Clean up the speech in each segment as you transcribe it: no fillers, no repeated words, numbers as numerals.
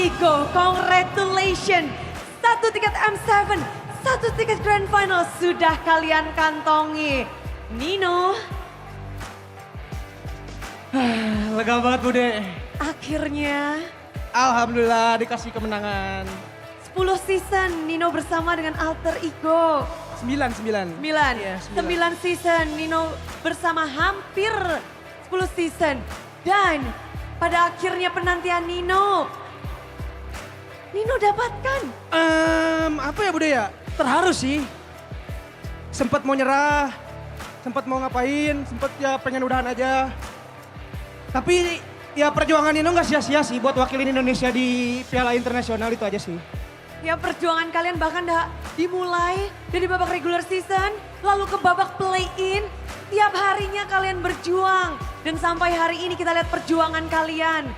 Ego, congratulations. Satu tiket M7, satu tiket Grand Final sudah kalian kantongi. Nino, Lega banget Bude. akhirnya Alhamdulillah dikasih kemenangan. 10 season Nino bersama dengan Alter Ego. 9. 9, Iya, 9. 9 season Nino bersama hampir 10 season. Dan pada akhirnya penantian Nino dapatkan. Apa ya Bude ya? Terharu sih. Sempat mau nyerah, sempat mau ngapain, sempat ya pengen udahan aja. Tapi ya perjuangan Nino gak sia-sia sih buat wakilin Indonesia di Piala Internasional itu aja sih. Ya perjuangan kalian bahkan dimulai dari babak regular season, lalu ke babak play-in. Tiap harinya kalian berjuang. Dan sampai hari ini kita lihat perjuangan kalian.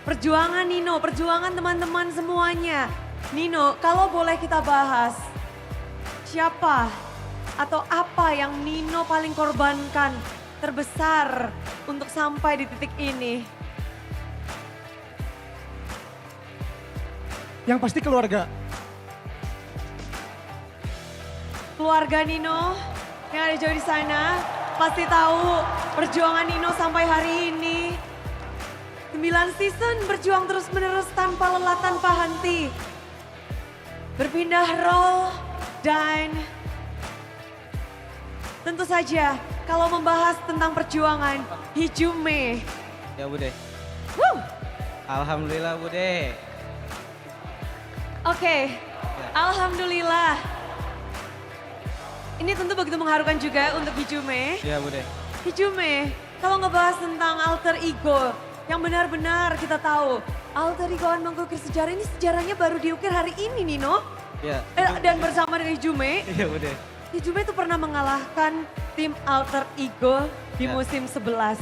Perjuangan Nino, perjuangan teman-teman semuanya. Nino, kalau boleh kita bahas, siapa atau apa yang Nino paling korbankan terbesar untuk sampai di titik ini? Yang pasti keluarga. Keluarga Nino yang ada jauh di sana pasti tahu perjuangan Nino sampai hari ini. 9 season berjuang terus menerus tanpa lelah, tanpa henti. Berpindah role dan tentu saja kalau membahas tentang perjuangan Hijume. Ya Bude. Woo! Alhamdulillah Bude. Oke, alhamdulillah. Ini tentu begitu mengharukan juga untuk Hijume. Ya Bude. Hijume, kalau ngebahas tentang Alter Ego, yang benar-benar kita tahu, Alter Ego akan mengukir sejarah ini, sejarahnya baru diukir hari ini Nino. Ya. Dan bersama dengan Hijume, Iya Bude. Hijume itu pernah mengalahkan tim Alter Ego di Ya. musim 11.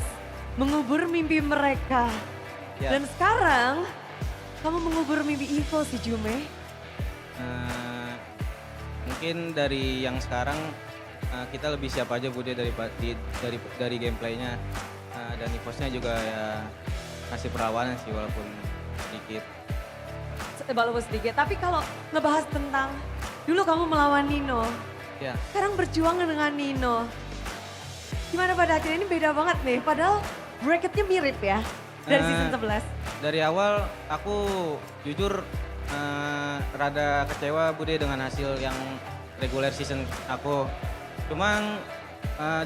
Mengubur mimpi mereka. Ya. Dan sekarang, kamu mengubur mimpi Evo Hijume. Mungkin dari yang sekarang kita lebih siap aja Bude dari gameplaynya. Dan Evosnya juga ya kasih perawanan sih walaupun sedikit. Walaupun sedikit, tapi kalau ngebahas tentang dulu kamu melawan Nino, Ya. sekarang berjuang dengan Nino. Gimana pada akhirnya ini beda banget nih, padahal bracketnya mirip ya dari season 11. Dari awal aku jujur rada kecewa Bude dengan hasil yang regular season aku. Cuman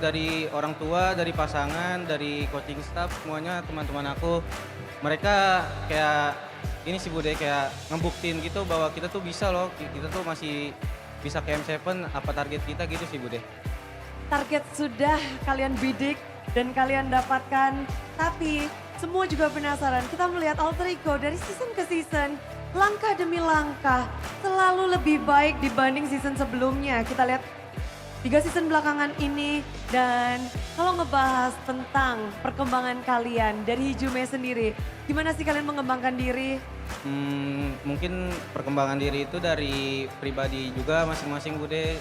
dari orang tua, dari pasangan, dari coaching staff, semuanya teman-teman aku, mereka kayak ini sih Bude, kayak ngebuktiin gitu bahwa kita tuh bisa loh, kita tuh masih bisa ke M7, apa target kita gitu sih Bude. Target sudah kalian bidik dan kalian dapatkan, tapi semua juga penasaran. Kita melihat Alter Ego dari season ke season, langkah demi langkah, selalu lebih baik dibanding season sebelumnya. Kita lihat 3 season belakangan ini, dan kalau ngebahas tentang perkembangan kalian dari Hijume sendiri, gimana sih kalian mengembangkan diri? Mungkin perkembangan diri itu dari pribadi juga masing-masing Bude.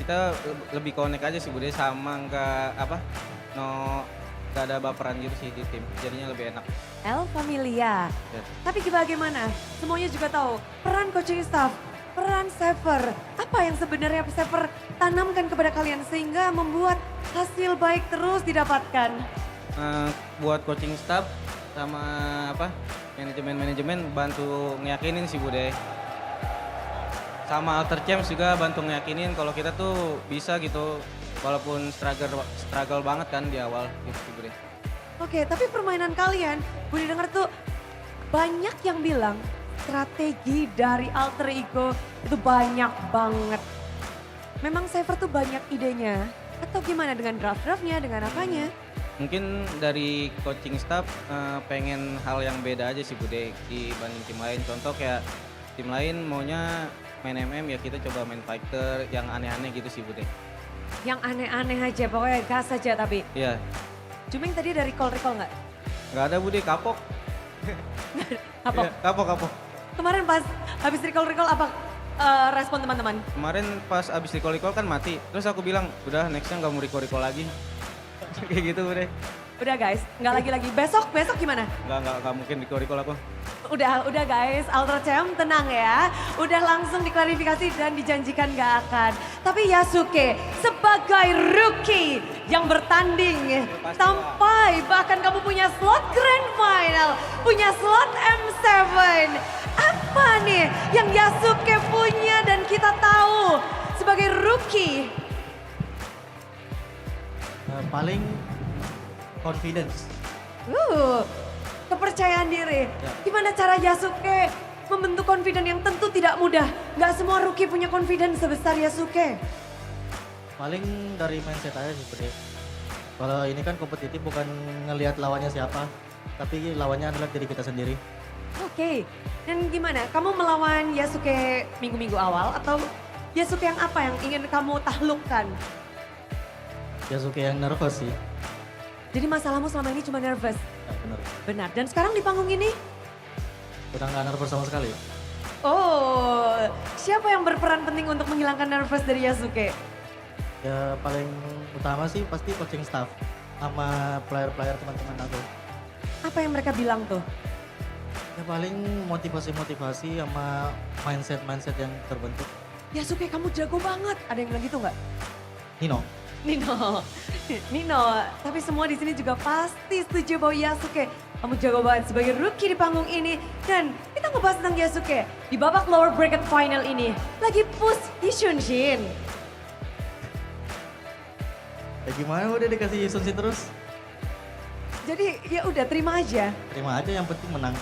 Kita lebih connect aja sih Bude, sama nggak ada baperan gitu sih di tim, jadinya lebih enak. El Familia. Ya. Tapi bagaimana? Semuanya juga tahu peran coaching staff, peran Saver. Apa yang sebenarnya Saver tanamkan kepada kalian sehingga membuat hasil baik terus didapatkan? Buat coaching staff sama manajemen bantu ngeyakinin sih Bude. Sama Alter Champs juga bantu ngeyakinin kalau kita tuh bisa gitu, walaupun struggle banget kan di awal gitu sih Bude. Oke, tapi permainan kalian, Budi dengar tuh banyak yang bilang strategi dari Alter Ego itu banyak banget. Memang Saver tuh banyak idenya atau gimana dengan draft-draftnya, dengan apanya? Mungkin dari coaching staff pengen hal yang beda aja sih Bude dibanding tim lain. Contoh kayak tim lain maunya main MM, ya kita coba main fighter yang aneh-aneh gitu sih Bude. Yang aneh-aneh aja, pokoknya gas aja tapi. Iya, Juming tadi dari recall nggak? nggak ada Bude, kapok. Apa? Iya, kapok. Kemarin pas habis recall apa respon teman-teman? Kemarin pas abis recall kan mati. Terus aku bilang, udah nextnya nggak mau recall lagi. Kayak gitu Bude. Udah guys, nggak lagi-lagi. Besok gimana? Nggak mungkin recall aku. Udah guys, Ultra Champ tenang ya. Udah langsung diklarifikasi dan dijanjikan gak akan. Tapi Yasuke sebagai rookie yang bertanding Pasti sampai bahkan kamu punya slot Grand Final, punya slot M7. Apa nih yang Yasuke punya dan kita tahu sebagai rookie? Paling confidence. Kepercayaan diri. Ya. Gimana cara Yasuke membentuk confidence yang tentu tidak mudah. Gak semua rookie punya confidence sebesar Yasuke. Paling dari mindset aja sih Bude. Kalau ini kan kompetitif bukan ngelihat lawannya siapa, tapi lawannya adalah diri kita sendiri. Oke, dan gimana? Kamu melawan Yasuke minggu-minggu awal atau Yasuke yang apa yang ingin kamu taklukkan? Yasuke yang nervous sih. Jadi masalahmu selama ini cuma nervous. Ya, bener. Benar. Dan sekarang di panggung ini? Udah nggak nervous sama sekali. Oh, siapa yang berperan penting untuk menghilangkan nervous dari Yasuke? Ya paling utama sih pasti coaching staff sama player-player teman-teman aku. Apa yang mereka bilang tuh? Ya paling motivasi-motivasi sama mindset-mindset yang terbentuk. Yasuke kamu jago banget. Ada yang bilang gitu nggak? Nino, Nino, tapi semua di sini juga pasti setuju bahwa Yasuke kamu jago banget sebagai rookie di panggung ini. Dan kita ngebahas tentang Yasuke di babak lower bracket final ini. Lagi push Ishunshin. ya gimana udah dikasih Sunsin terus? Jadi ya udah terima aja. Terima aja yang penting menang.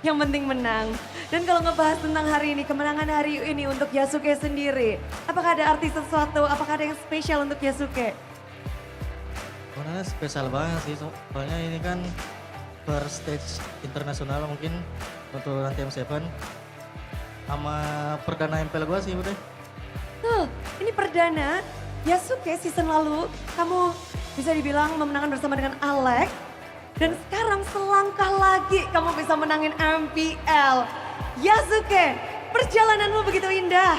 Yang penting menang. Dan kalau ngebahas tentang hari ini, kemenangan hari ini untuk Yasuke sendiri. Apakah ada arti sesuatu, apakah ada yang spesial untuk Yasuke? Sebenarnya spesial banget sih, soalnya ini kan first stage internasional mungkin untuk nanti M7 sama perdana MPL gue sih udah. Tuh, ini perdana Yasuke season lalu kamu bisa dibilang memenangkan bersama dengan Alex. Dan sekarang selangkah lagi kamu bisa menangin MPL. Yasuke, perjalananmu begitu indah.